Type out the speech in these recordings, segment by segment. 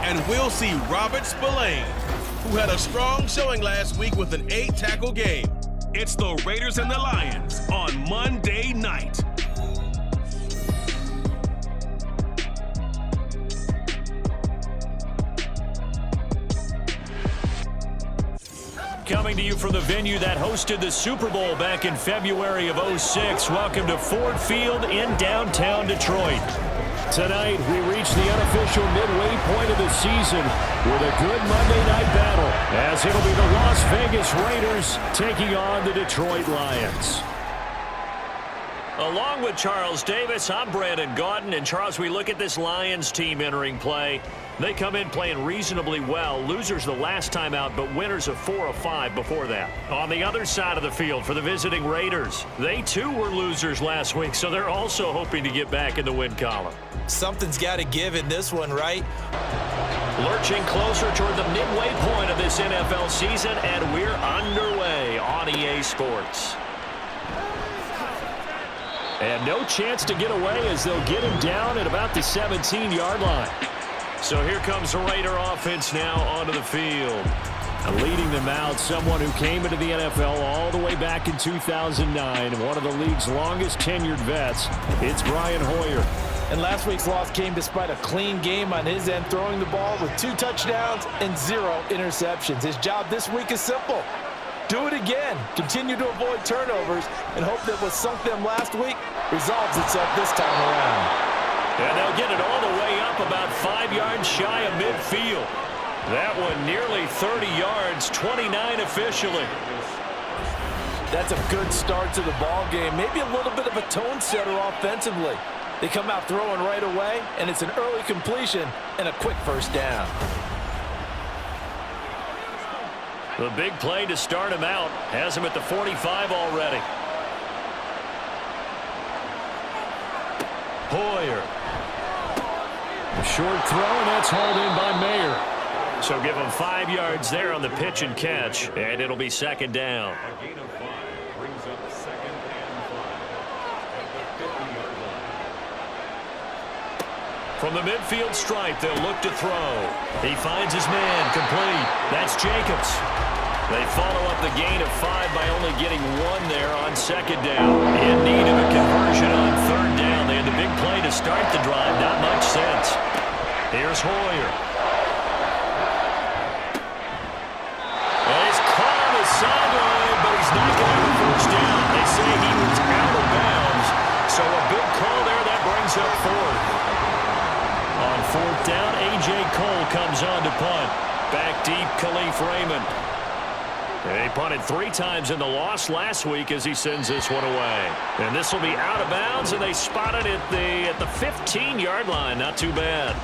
And we'll see Robert Spillane, who had a strong showing last week with an 8-tackle game. It's the Raiders and the Lions on Monday night. Coming to you from the venue that hosted the Super Bowl back in February of '06. Welcome to Ford Field in downtown Detroit. Tonight, we reach the unofficial midway point of the season with a good Monday night battle, as it'll be the Las Vegas Raiders taking on the Detroit Lions. Along with Charles Davis, I'm Brandon Gaudin. And Charles, we look at this Lions team entering play. They come in playing reasonably well. Losers the last time out, but winners of 4 of 5 before that. On the other side of the field for the visiting Raiders, they too were losers last week, so they're also hoping to get back in the win column. Something's got to give in this one, right? Lurching closer toward the midway point of this NFL season, and we're underway on EA Sports. And no chance to get away as they'll get him down at about the 17-yard line. So here comes the Raider offense now onto the field. And leading them out, someone who came into the NFL all the way back in 2009, one of the league's longest tenured vets. It's Brian Hoyer. And last week's loss came despite a clean game on his end, throwing the ball with 2 touchdowns and 0 interceptions. His job this week is simple. Do it again. Continue to avoid turnovers and hope that what sunk them last week resolves itself this time around. And they'll get it all the way up about 5 yards shy of midfield. That one nearly 30 yards, 29 officially. That's a good start to the ball game. Maybe a little bit of a tone setter offensively. They come out throwing right away, and it's an early completion and a quick first down. The big play to start him out has him at the 45 already. Hoyer. A short throw, and that's hauled in by Mayer. So give him 5 yards there on the pitch and catch, and it'll be second down. A gain of 5 brings up 2nd and 5 at the 50-yard line. From the midfield stripe, they'll look to throw. He finds his man, complete. That's Jacobs. They follow up the gain of 5 by only getting 1 there on second down. In need of a conversion on third down. They had the big play to start the drive. Not much sense. Here's Hoyer. And he's caught on the sideline, but he's not going to have a first down. They say he was out of bounds. So a big call there. That brings up 4th. On 4th down, A.J. Cole comes on to punt. Back deep, Khalif Raymond. They punted 3 times in the loss last week as he sends this one away. And this will be out of bounds, and they spot it at the 15-yard line. Not too bad.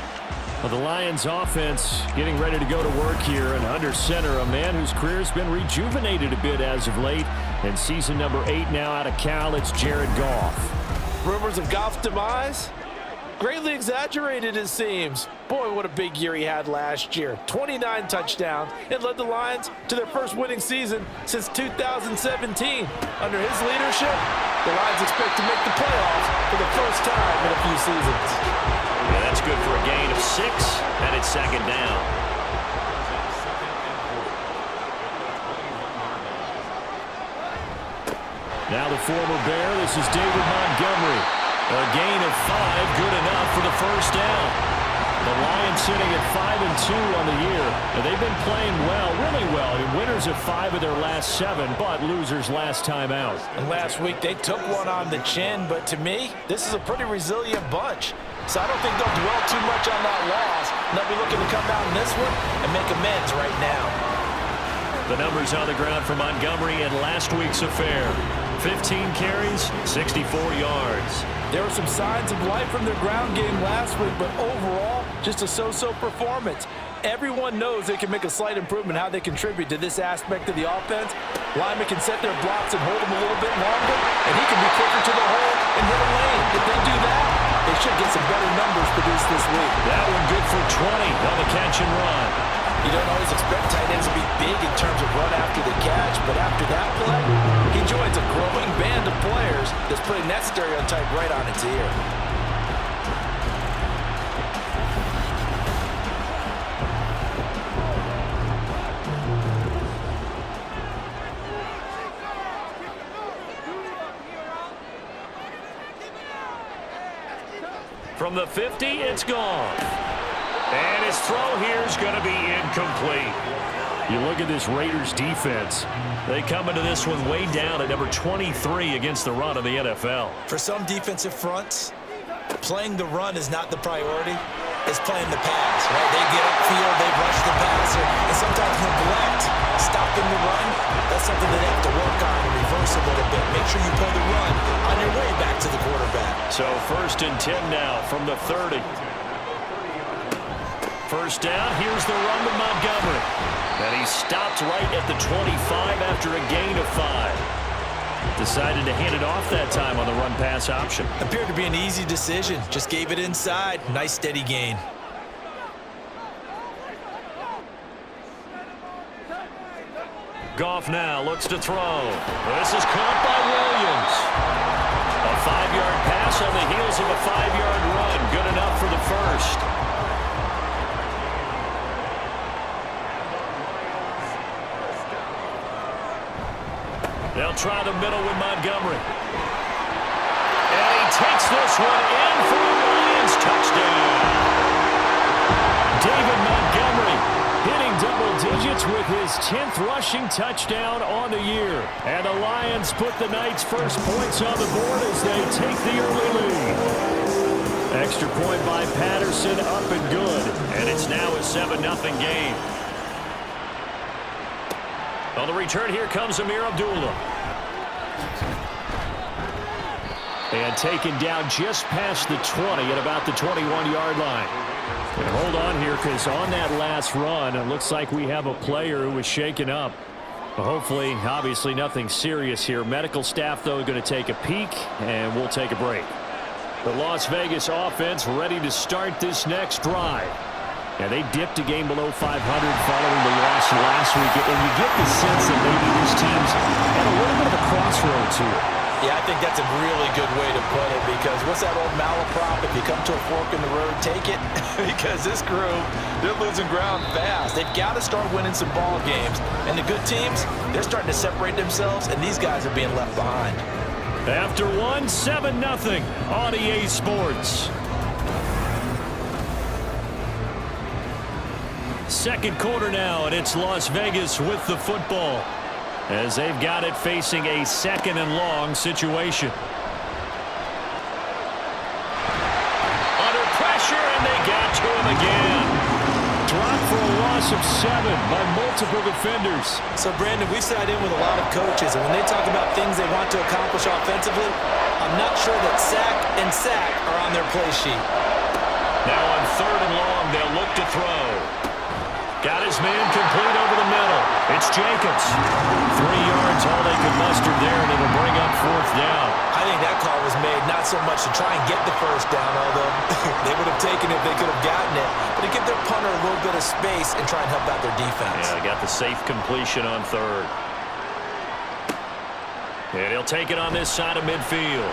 Well, the Lions offense getting ready to go to work here, and under center, a man whose career has been rejuvenated a bit as of late. And season number 8 now out of Cal, it's Jared Goff. Rumors of Goff's demise? Greatly exaggerated, it seems. Boy, what a big year he had last year. 29 touchdowns and led the Lions to their first winning season since 2017. Under his leadership, the Lions expect to make the playoffs for the first time in a few seasons. Yeah, that's good for a gain of 6, and it's second down. Now the former Bear, this is David Montgomery. A gain of 5, good enough for the first down. The Lions sitting at 5-2 on the year. And they've been playing well, really well. Winners of 5 of their last 7, but losers last time out. And last week they took one on the chin, but to me, this is a pretty resilient bunch. So I don't think they'll dwell too much on that loss. And they'll be looking to come out in this one and make amends right now. The numbers on the ground for Montgomery in last week's affair. 15 carries, 64 yards. There were some signs of life from their ground game last week, but overall, just a so-so performance. Everyone knows they can make a slight improvement how they contribute to this aspect of the offense. Linemen can set their blocks and hold them a little bit longer, and he can be quicker to the hole and hit a lane. If they do that, they should get some better numbers produced this week. That one good for 20 on the catch and run. You don't always expect tight ends to be big in terms of run after the catch, but after that play, he joins a growing band of players that's putting that stereotype right on its ear. From the 50, it's gone. And his throw here is going to be incomplete. You look at this Raiders defense. They come into this one way down at number 23 against the run of the NFL. For some defensive fronts, playing the run is not the priority. It's playing the pass, right? They get upfield, they rush the passer, and sometimes neglect stopping the run. That's something that they have to work on and reverse a little bit. Make sure you play the run on your way back to the quarterback. So 1st and 10 now from the 30. First down, here's the run to Montgomery. And he stopped right at the 25 after a gain of 5. Decided to hand it off that time on the run-pass option. Appeared to be an easy decision. Just gave it inside. Nice steady gain. Goff now looks to throw. This is caught by Williams. A 5-yard pass on the heels of a 5-yard run. Good enough for the first. They'll try the middle with Montgomery. And he takes this one in for a Lions touchdown. David Montgomery hitting double digits with his 10th rushing touchdown on the year. And the Lions put the Knights' first points on the board as they take the early lead. Extra point by Patterson, up and good. And it's now a 7-0 game. On the return, here comes Amir Abdullah. And taken down just past the 20 at about the 21-yard line. And hold on here, because on that last run, it looks like we have a player who was shaken up. Hopefully, obviously, nothing serious here. Medical staff, though, going to take a peek, and we'll take a break. The Las Vegas offense ready to start this next drive. And they dipped a game below 500 following the loss last week. And you get the sense that maybe this team's at a little bit of a crossroads here. Yeah, I think that's a really good way to put it, because what's that old malaprop? If you come to a fork in the road, take it. Because this crew, they're losing ground fast. They've got to start winning some ball games. And the good teams, they're starting to separate themselves, and these guys are being left behind. After one, 7-0 on EA Sports. Second quarter now, and it's Las Vegas with the football, as they've got it facing a 2nd and long situation. Under pressure, and they got to him again. Dropped for a loss of 7 by multiple defenders. So, Brandon, we sat in with a lot of coaches, and when they talk about things they want to accomplish offensively, I'm not sure that sack and sack are on their play sheet. Now on 3rd and long, they'll look to throw. Got his man complete over the middle. It's Jacobs. 3 yards, all they could muster there, and it'll bring up 4th down. I think that call was made not so much to try and get the first down, although they would have taken it if they could have gotten it, but to give their punter a little bit of space and try and help out their defense. Yeah, they got the safe completion on 3rd. And he'll take it on this side of midfield.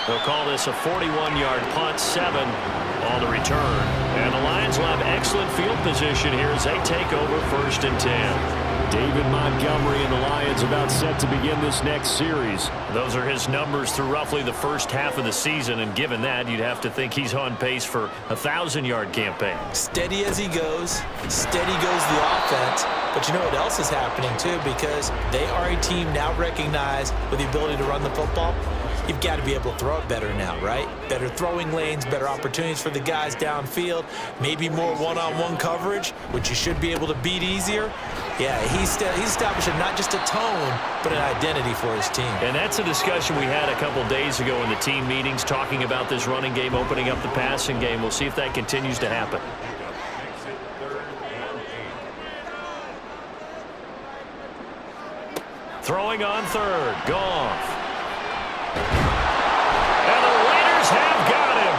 They'll call this a 41-yard punt, 7 on the return. And the Lions will have excellent field position here as they take over 1st and 10. David Montgomery and the Lions about set to begin this next series. Those are his numbers through roughly the first half of the season, and given that, you'd have to think he's on pace for a 1,000-yard campaign. Steady as he goes, steady goes the offense. But you know what else is happening, too, because they are a team now recognized with the ability to run the football. You've got to be able to throw it better now, right? Better throwing lanes, better opportunities for the guys downfield, maybe more one-on-one coverage, which you should be able to beat easier. Yeah, he's establishing not just a tone, but an identity for his team. And that's a discussion we had a couple days ago in the team meetings, talking about this running game, opening up the passing game. We'll see if that continues to happen. Throwing on 3rd, Goff. And the Raiders have got him.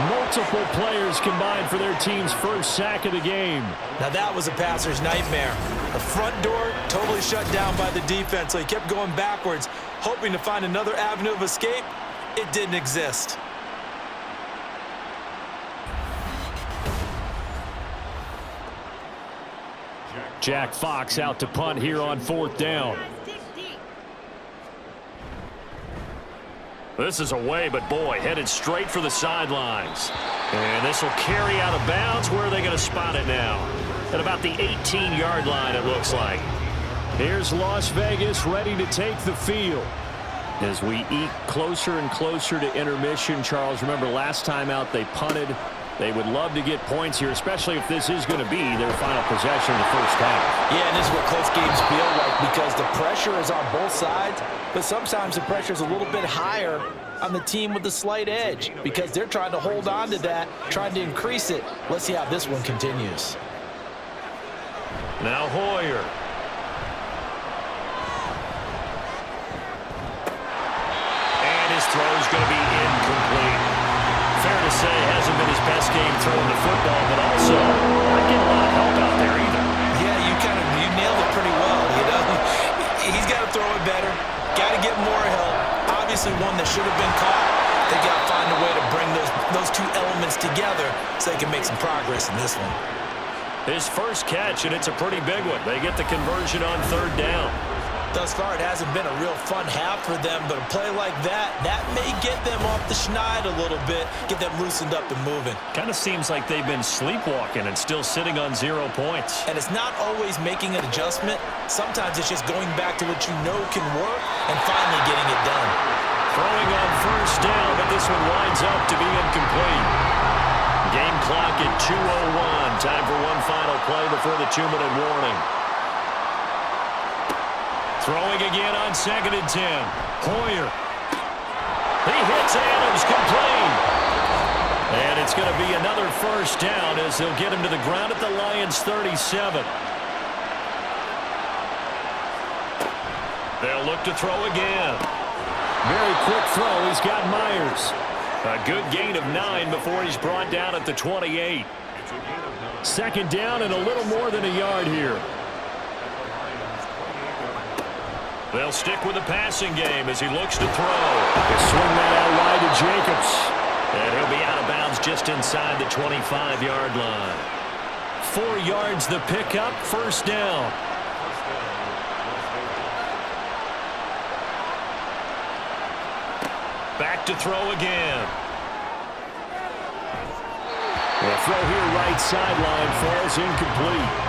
Multiple players combined for their team's first sack of the game. Now that was a passer's nightmare. The front door totally shut down by the defense, so he kept going backwards, hoping to find another avenue of escape. It didn't exist. Jack Fox out to punt here on 4th down. This is away, but boy, headed straight for the sidelines. And this will carry out of bounds. Where are they going to spot it now? At about the 18-yard line, it looks like. Here's Las Vegas ready to take the field. As we eke closer and closer to intermission, Charles, remember last time out they punted. They would love to get points here, especially if this is going to be their final possession of the first half. Yeah, and this is what close games feel like because the pressure is on both sides, but sometimes the pressure is a little bit higher on the team with the slight edge because they're trying to hold on to that, trying to increase it. Let's see how this one continues. Now Hoyer. And his throw is going to be incomplete. Fair to say, hasn't been his best game throwing the football, but also not getting a lot of help out there either. Yeah, you nailed it pretty well, you know. He's got to throw it better, got to get more help. Obviously one that should have been caught. They got to find a way to bring those two elements together so they can make some progress in this one. His first catch, and it's a pretty big one. They get the conversion on third down. Thus far, it hasn't been a real fun half for them, but a play like that may get them off the schneid a little bit, get them loosened up and moving. Kind of seems like they've been sleepwalking and still sitting on 0 points. And it's not always making an adjustment. Sometimes it's just going back to what you know can work and finally getting it done. Throwing on first down, but this one winds up to be incomplete. Game clock at 2:01. Time for one final play before the 2-minute warning. Throwing again on 2nd and 10. Hoyer. He hits Adams, complete. And it's going to be another first down as they'll get him to the ground at the Lions' 37. They'll look to throw again. Very quick throw. He's got Myers. A good gain of 9 before he's brought down at the 28. 2nd down and a little more than a yard here. They'll stick with the passing game as he looks to throw. They swing that out wide to Jacobs. And he'll be out of bounds just inside the 25-yard line. 4 yards the pickup, first down. Back to throw again. The throw here right sideline falls incomplete.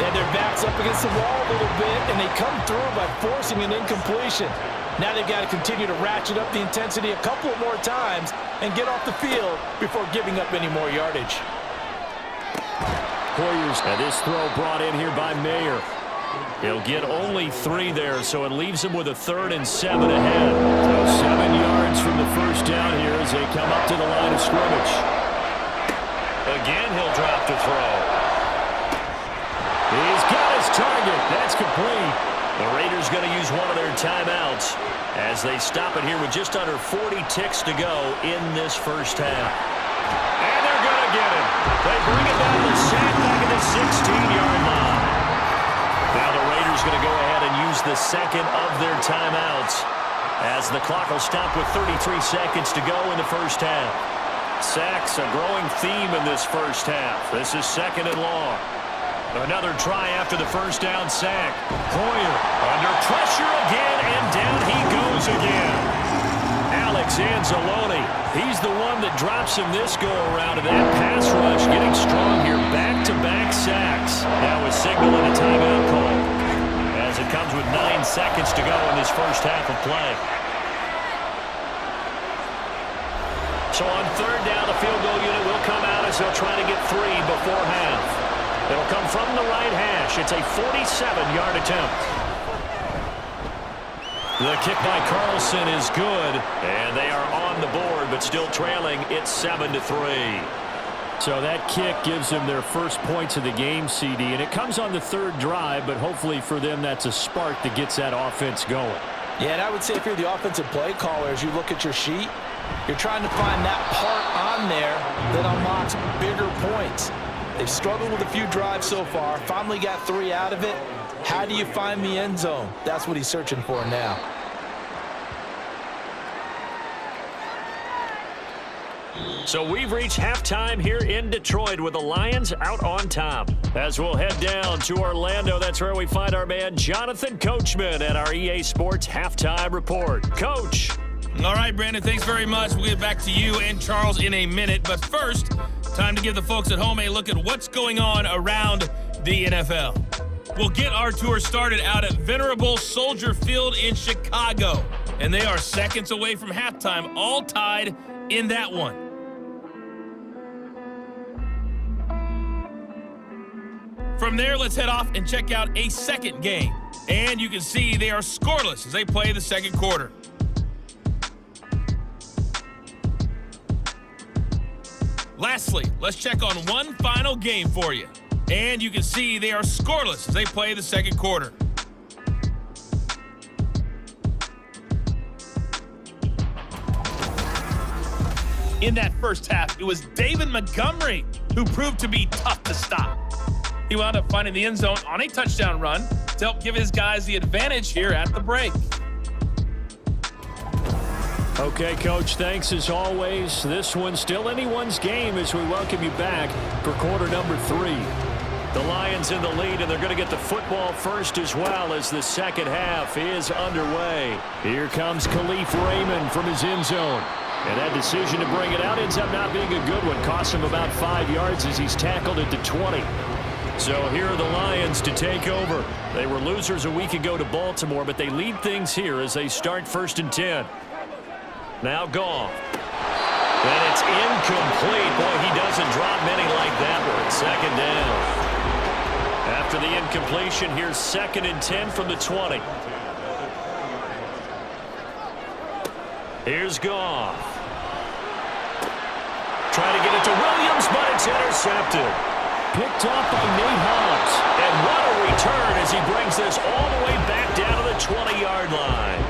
And their back's up against the wall a little bit, and they come through by forcing an incompletion. Now they've got to continue to ratchet up the intensity a couple more times and get off the field before giving up any more yardage. Hoyer's and this throw brought in here by Mayer. He'll get only 3 there, so it leaves him with a 3rd and 7 ahead. So 7 yards from the first down here as they come up to the line of scrimmage. Again, he'll drop to throw. He's got his target. That's complete. The Raiders going to use one of their timeouts as they stop it here with just under 40 ticks to go in this first half. And they're going to get him. They bring it down to sack back at the 16-yard line. Now the Raiders going to go ahead and use the second of their timeouts as the clock will stop with 33 seconds to go in the first half. Sacks a growing theme in this first half. This is 2nd and long. Another try after the first down sack. Hoyer under pressure again, and down he goes again. Alex Anzalone, he's the one that drops him this go-around, and that pass rush getting strong here. Back-to-back sacks. Now a signal and a timeout call as it comes with 9 seconds to go in this first half of play. So on third down, the field goal unit will come out as they'll try to get 3 before half. It'll come from the right hash. It's a 47-yard attempt. The kick by Carlson is good, and they are on the board, but still trailing. It's 7-3. So that kick gives them their first points of the game, CD, and it comes on the 3rd drive, but hopefully for them that's a spark that gets that offense going. Yeah, and I would say if you're the offensive play caller, as you look at your sheet, you're trying to find that part on there that unlocks bigger points. They've struggled with a few drives so far, finally got 3 out of it. How do you find the end zone? That's what he's searching for now. So we've reached halftime here in Detroit with the Lions out on top. As we'll head down to Orlando, that's where we find our man Jonathan Coachman at our EA Sports Halftime Report. Coach. All right, Brandon, thanks very much. We'll get back to you and Charles in a minute. But first, time to give the folks at home a look at what's going on around the NFL. We'll get our tour started out at Venerable Soldier Field in Chicago. And they are seconds away from halftime, all tied in that one. From there, let's head off and check out a second game. And you can see they are scoreless as they play the second quarter. Lastly, let's check on one final game for you. And you can see they are scoreless as they play the second quarter. In that first half, it was David Montgomery who proved to be tough to stop. He wound up finding the end zone on a touchdown run to help give his guys the advantage here at the break. Okay, Coach, thanks as always. This one's still anyone's game as we welcome you back for quarter number 3. The Lions in the lead, and they're going to get the football first as well as the second half is underway. Here comes Khalif Raymond from his end zone. And that decision to bring it out ends up not being a good one. Cost him about 5 yards as he's tackled at the 20. So here are the Lions to take over. They were losers a week ago to Baltimore, but they lead things here as they start 1st and 10. Now Goff. And it's incomplete. Boy, he doesn't drop many like that one. Second down. After the incompletion, here's 2nd and 10 from the 20. Here's Goff. Trying to get it to Williams, but it's intercepted. Picked off by Nate Hobbs. And what a return as he brings this all the way back down to the 20-yard line.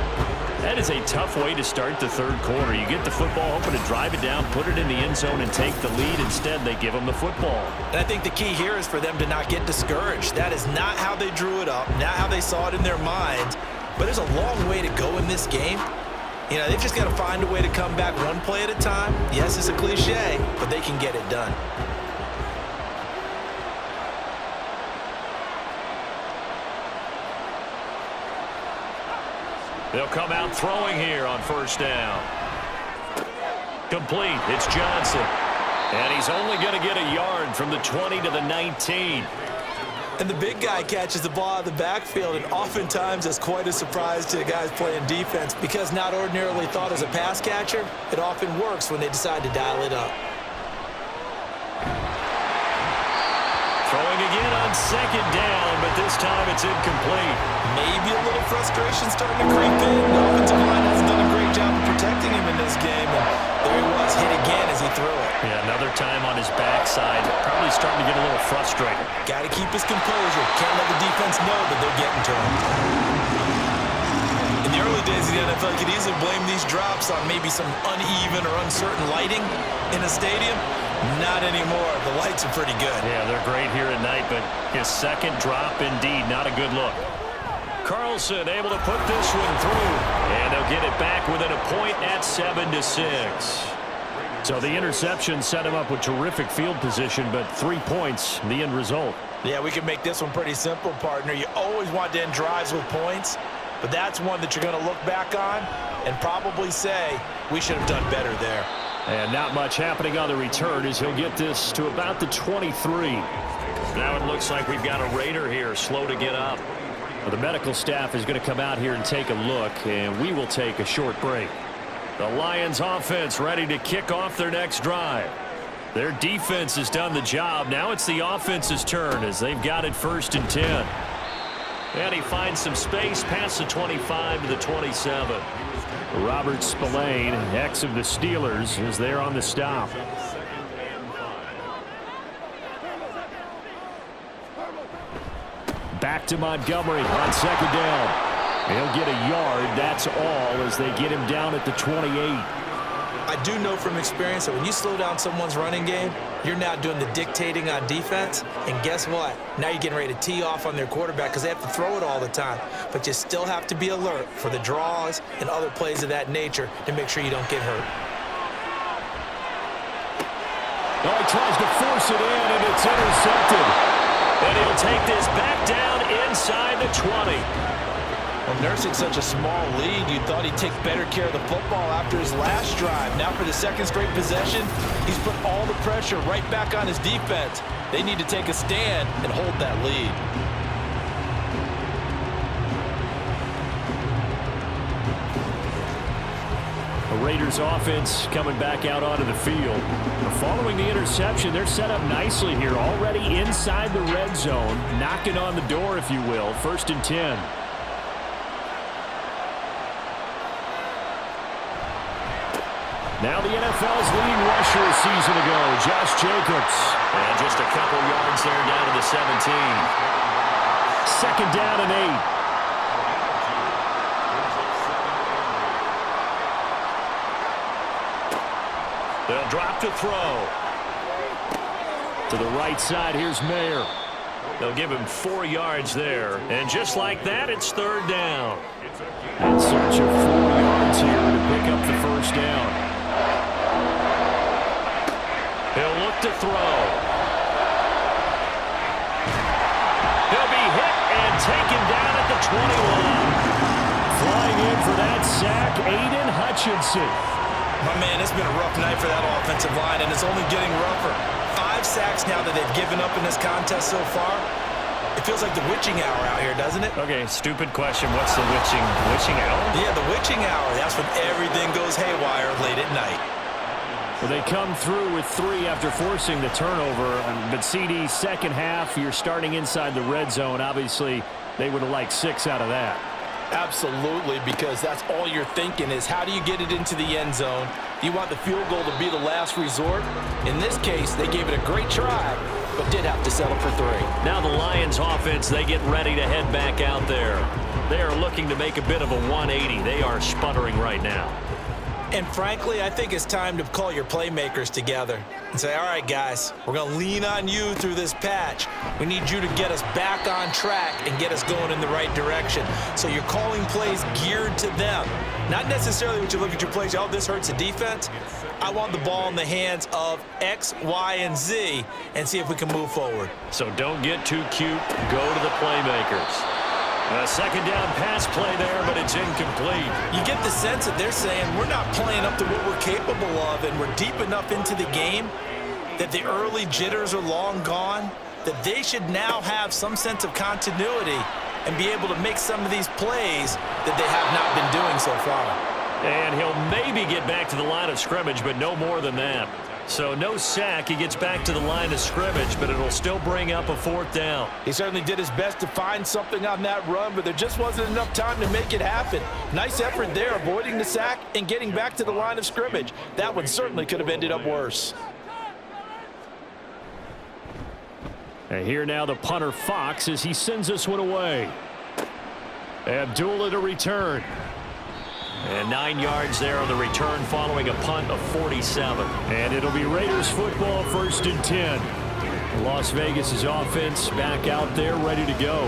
That is a tough way to start the third quarter. You get the football, hoping to drive it down, put it in the end zone, and take the lead. Instead, they give them the football. And I think the key here is for them to not get discouraged. That is not how they drew it up, not how they saw it in their minds. But there's a long way to go in this game. You know, they've just got to find a way to come back one play at a time. Yes, it's a cliche, but they can get it done. They'll come out throwing here on 1st down. Complete. It's Johnson. And he's only going to get a yard from the 20 to the 19. And the big guy catches the ball out of the backfield, and oftentimes that's quite a surprise to the guys playing defense because not ordinarily thought as a pass catcher, it often works when they decide to dial it up. Throwing again on 2nd down, but this time it's incomplete. Maybe a little frustration starting to creep in. The offensive line hasn't done a great job of protecting him in this game, and there he was, hit again as he threw it. Yeah, another time on his backside. Probably starting to get a little frustrated. Got to keep his composure. Can't let the defense know that they're getting to him. In the early days of the NFL, you could easily blame these drops on maybe some uneven or uncertain lighting in a stadium. Not anymore. The lights are pretty good. Yeah, they're great here at night, but his second drop, indeed, not a good look. Carlson able to put this one through, and they'll get it back within a point at 7-6. So the interception set him up with terrific field position, but 3 points, the end result. Yeah, we can make this one pretty simple, partner. You always want to end drives with points, but that's one that you're going to look back on and probably say, we should have done better there. And not much happening on the return as he'll get this to about the 23. Now it looks like we've got a Raider here, slow to get up. Well, the medical staff is going to come out here and take a look, and we will take a short break. The Lions offense ready to kick off their next drive. Their defense has done the job. Now it's the offense's turn as they've got it 1st and 10. And he finds some space past the 25 to the 27. Robert Spillane, ex of the Steelers, is there on the stop. Back to Montgomery on 2nd down. He'll get a yard, that's all, as they get him down at the 28. I do know from experience that when you slow down someone's running game, you're now doing the dictating on defense. And guess what? Now you're getting ready to tee off on their quarterback because they have to throw it all the time. But you still have to be alert for the draws and other plays of that nature to make sure you don't get hurt. Oh, he tries to force it in, and it's intercepted. And he'll take this back down inside the 20. Well, nursing such a small lead, you thought he'd take better care of the football after his last drive. Now for the second straight possession, he's put all the pressure right back on his defense. They need to take a stand and hold that lead. The Raiders offense coming back out onto the field. Following the interception, they're set up nicely here, already inside the red zone, knocking on the door, if you will. 1st and 10. Now the NFL's leading rusher a season ago, Josh Jacobs. And just a couple yards there down to the 17. 2nd down and 8. They'll drop to throw. To the right side, here's Mayer. They'll give him 4 yards there. And just like that, it's 3rd down. In search of 4 yards here to pick up the 1st down. He'll look to throw. He'll be hit and taken down at the 21. Flying in for that sack, Aiden Hutchinson. My man, it's been a rough night for that offensive line, and it's only getting rougher. 5 sacks now that they've given up in this contest so far. It feels like the witching hour out here, doesn't it? Okay, stupid question. What's the witching hour? Yeah, the witching hour. That's when everything goes haywire late at night. Well, they come through with 3 after forcing the turnover. But CD, second half, you're starting inside the red zone. Obviously, they would have liked 6 out of that. Absolutely, because that's all you're thinking is how do you get it into the end zone? You want the field goal to be the last resort. In this case, they gave it a great try, but did have to settle for 3. Now the Lions offense, they get ready to head back out there. They are looking to make a bit of a 180. They are sputtering right now. And frankly, I think it's time to call your playmakers together and say, all right, guys, we're going to lean on you through this patch. We need you to get us back on track and get us going in the right direction. So you're calling plays geared to them. Not necessarily when you look at your plays, oh, this hurts the defense. I want the ball in the hands of X, Y, and Z and see if we can move forward. So don't get too cute. Go to the playmakers. A 2nd down pass play there, but it's incomplete. You get the sense that they're saying we're not playing up to what we're capable of, and we're deep enough into the game that the early jitters are long gone, that they should now have some sense of continuity and be able to make some of these plays that they have not been doing so far. And he'll maybe get back to the line of scrimmage, but no more than that. So no sack. He gets back to the line of scrimmage, but it'll still bring up a 4th down. He certainly did his best to find something on that run, but there just wasn't enough time to make it happen. Nice effort there, avoiding the sack and getting back to the line of scrimmage. That one certainly could have ended up worse. And here now the punter Fox as he sends this one away. Abdullah to return. And 9 yards there on the return following a punt of 47. And it'll be Raiders football, 1st and 10. Las Vegas' offense back out there ready to go.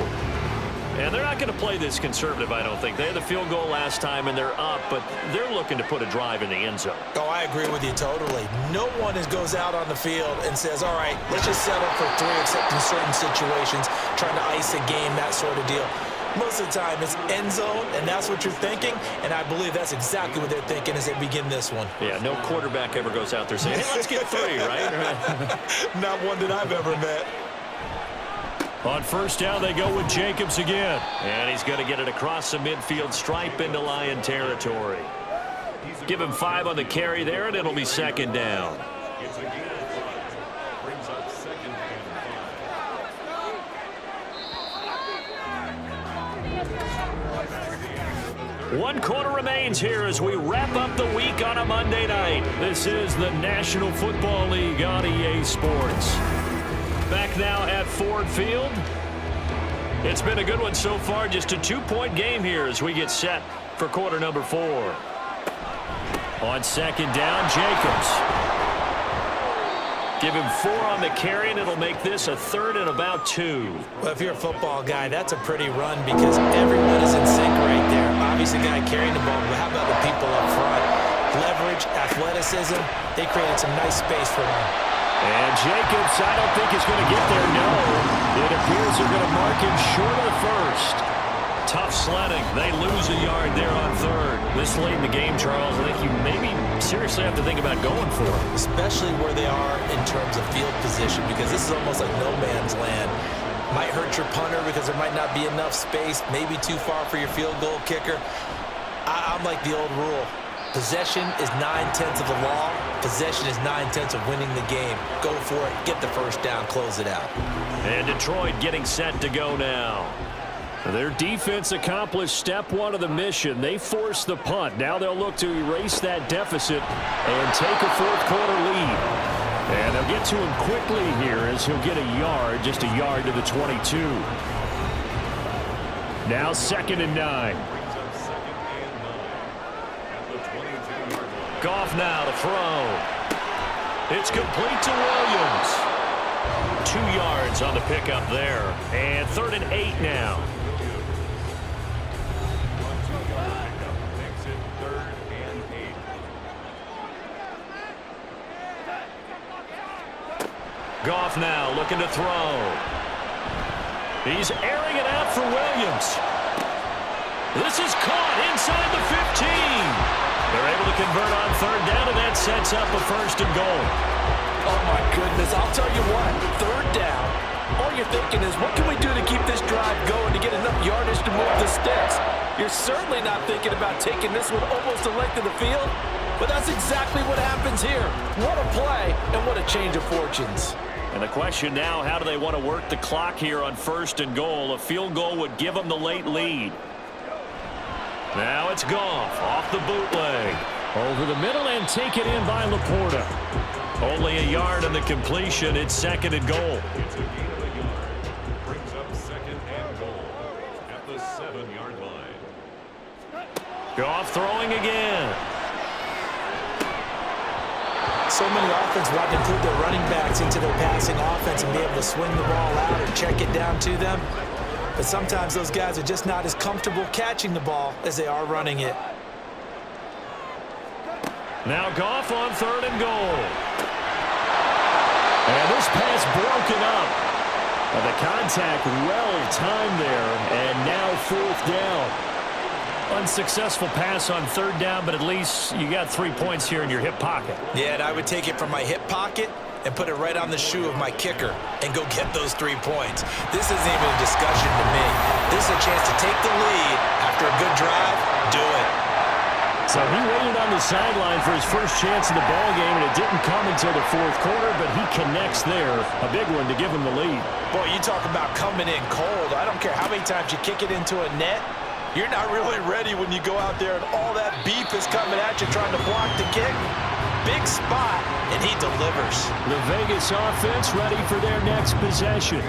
And they're not going to play this conservative, I don't think. They had the field goal last time, and they're up, but they're looking to put a drive in the end zone. Oh, I agree with you totally. No one goes out on the field and says, all right, let's just settle for 3, except in certain situations, trying to ice a game, that sort of deal. Most of the time, it's end zone, and that's what you're thinking, and I believe that's exactly what they're thinking as they begin this one. Yeah, no quarterback ever goes out there saying, hey, let's get 3, right? Not one that I've ever met. On 1st down, they go with Jacobs again. And he's going to get it across the midfield stripe into Lion territory. Give him 5 on the carry there, and it'll be 2nd down. One quarter remains here as we wrap up the week on a Monday night. This is the National Football League on EA Sports. Back now at Ford Field. It's been a good one so far. Just a 2-point game here as we get set for quarter number 4. On 2nd down, Jacobs. Give him 4 on the carry, and it'll make this a 3rd and about 2. Well, if you're a football guy, that's a pretty run because everyone is in sync right there. Obviously, the guy carrying the ball, but how about the people up front? Leverage, athleticism, they created some nice space for him. And Jacobs, I don't think is going to get there, no. It appears they're going to mark him short of the 1st. tough sledding. They lose a yard there on third. This late in the game, Charles, I think you maybe seriously have to think about going for it. Especially where they are in terms of field position, because this is almost like no man's land. Might hurt your punter because there might not be enough space, maybe too far for your field goal kicker. I'm like the old rule. Possession is 9/10 of the law. Possession is 9/10 of winning the game. Go for it. Get the first down. Close it out. And Detroit getting set to go now. Their defense accomplished step one of the mission. They forced the punt. Now they'll look to erase that deficit and take a fourth-quarter lead. And they'll get to him quickly here as he'll get a yard, just a yard to the 22. Now 2nd and 9. Goff now to throw. It's complete to Williams. 2 yards on the pickup there. And 3rd and 8 now. Makes it 3rd and 8. Goff now looking to throw. He's airing it out for Williams. This is caught inside the 15. They're able to convert on 3rd down, and that sets up a 1st and goal. Oh, my goodness. I'll tell you what, 3rd down, all you're thinking is, what can we do to keep this drive going to get enough yardage to move the sticks? You're certainly not thinking about taking this one almost the length of the field, but that's exactly what happens here. What a play, and what a change of fortunes. And the question now, how do they want to work the clock here on 1st and goal? A field goal would give them the late lead. Now it's Goff off the bootleg. Over the middle and take it in by Laporta. Only a yard on the completion. It's 2nd and goal. It's a gain of a yard. Brings up 2nd and goal at the 7-yard line. Goff throwing again. So many offenses want to include their running backs into their passing offense and be able to swing the ball out or check it down to them. But sometimes those guys are just not as comfortable catching the ball as they are running it. Now Goff on 3rd and goal. And this pass broken up. The contact well timed there, and now 4th down. Unsuccessful pass on 3rd down, but at least you got 3 points here in your hip pocket. Yeah, and I would take it from my hip pocket and put it right on the shoe of my kicker and go get those 3 points. This isn't even a discussion to me. This is a chance to take the lead after a good drive. Do it. So he waited on the sideline for his first chance in the ballgame, and it didn't come until the 4th quarter, but he connects there. A big one to give him the lead. Boy, you talk about coming in cold. I don't care how many times you kick it into a net. You're not really ready when you go out there and all that beef is coming at you trying to block the kick. Big spot, and he delivers. The Vegas offense ready for their next possession.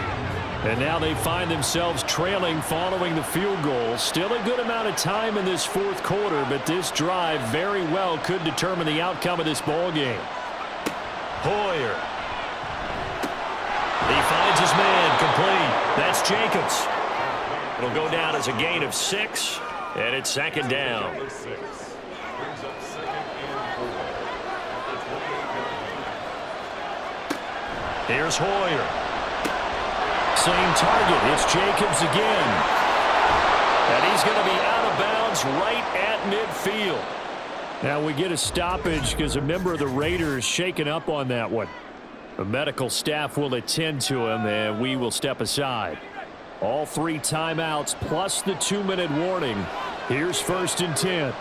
And now they find themselves trailing following the field goal. Still a good amount of time in this 4th quarter, but this drive very well could determine the outcome of this ball game. Hoyer. He finds his man complete. That's Jacobs. It'll go down as a gain of 6, and it's 2nd down. Brings up 2nd and 4. Here's Hoyer. Same target. It's Jacobs again. And he's going to be out of bounds right at midfield. Now we get a stoppage because a member of the Raiders shaken up on that one. The medical staff will attend to him, and we will step aside. All 3 timeouts plus the 2-minute warning. Here's 1st and 10.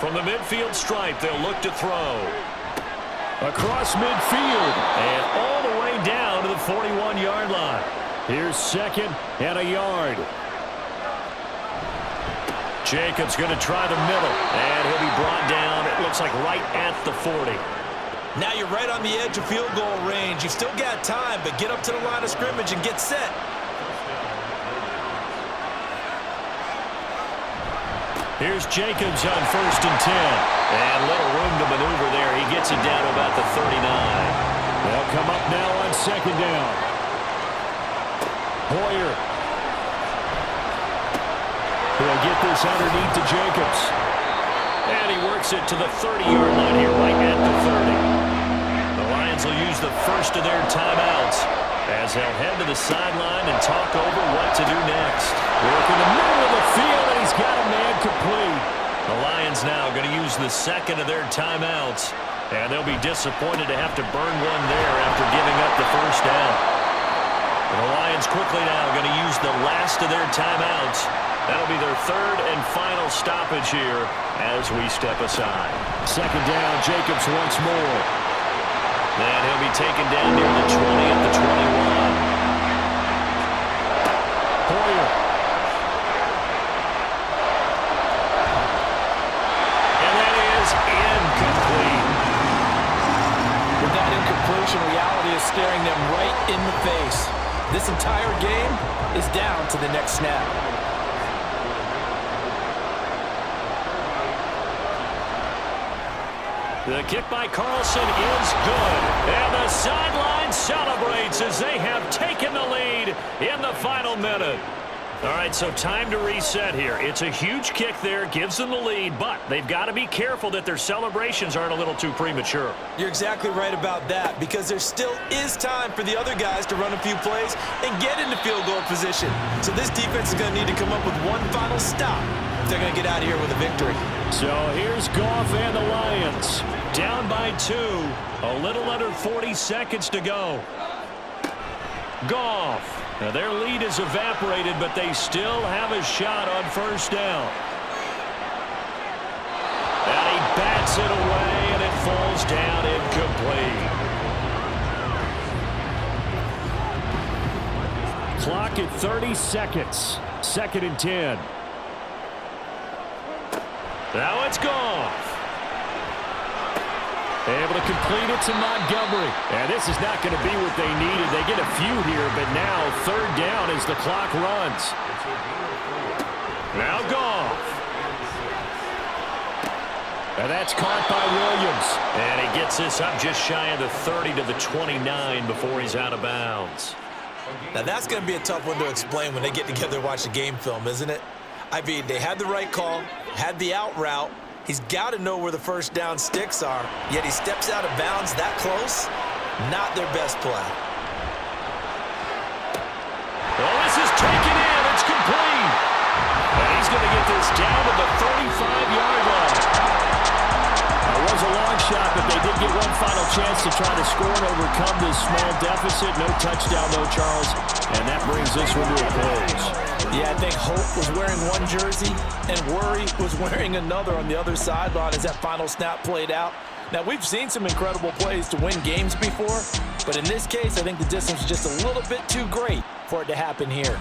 From the midfield stripe, they'll look to throw. Across midfield and all the way down to the 41-yard line. Here's 2nd and a yard. Jacobs going to try the middle, and he'll be brought down, it looks like right at the 40. Now you're right on the edge of field goal range. You've still got time, but get up to the line of scrimmage and get set. Here's Jacobs on 1st and 10. And little room to maneuver there. He gets it down to about the 39. They'll come up now on 2nd down. Hoyer. He'll get this underneath to Jacobs. And he works it to the 30-yard line here, right at the 30. The Lions Lions will use the first of their timeouts as they'll head to the sideline and talk over what to do next. Working the middle of the field, and he's got a man complete. The Lions now going to use the second of their timeouts, and they'll be disappointed to have to burn one there after giving up the first down. The Lions quickly now going to use the last of their timeouts. That'll be their third and final stoppage here as we step aside. Second down, Jacobs once more. And he'll be taken down near the 20 at the 21. Poyer. And that is incomplete. With that incompletion, reality is staring them right in the face. This entire game is down to the next snap. The kick by Carlson is good. And the sideline celebrates as they have taken the lead in the final minute. All right, so time to reset here. It's a huge kick there, gives them the lead, but they've got to be careful that their celebrations aren't a little too premature. You're exactly right about that, because there still is time for the other guys to run a few plays and get into field goal position. So this defense is going to need to come up with one final stop if they're going to get out of here with a victory. So here's Goff and the Lions. Down by 2, a little under 40 seconds to go. Goff. Now their lead is evaporated, but they still have a shot on first down. And he bats it away, and it falls down incomplete. Clock at 30 seconds. 2nd and 10. Now it's Goff. Able to complete it to Montgomery. And this is not going to be what they needed. They get a few here, but now 3rd down as the clock runs. Now Goff. And that's caught by Williams. And he gets this up just shy of the 30 to the 29 before he's out of bounds. Now that's going to be a tough one to explain when they get together and watch the game film, isn't it? I mean, they had the right call, had the out route. He's got to know where the first down sticks are, yet he steps out of bounds that close. Not their best play. Well, this is taken in. It's complete. And he's going to get this down to the 35-yard line. It was a long shot, but they did get one final chance to try to score and overcome this small deficit. No touchdown, though, Charles. And that brings this one to a close. Yeah, I think Hope was wearing one jersey and Worry was wearing another on the other sideline as that final snap played out. Now, we've seen some incredible plays to win games before, but in this case, I think the distance was just a little bit too great for it to happen here.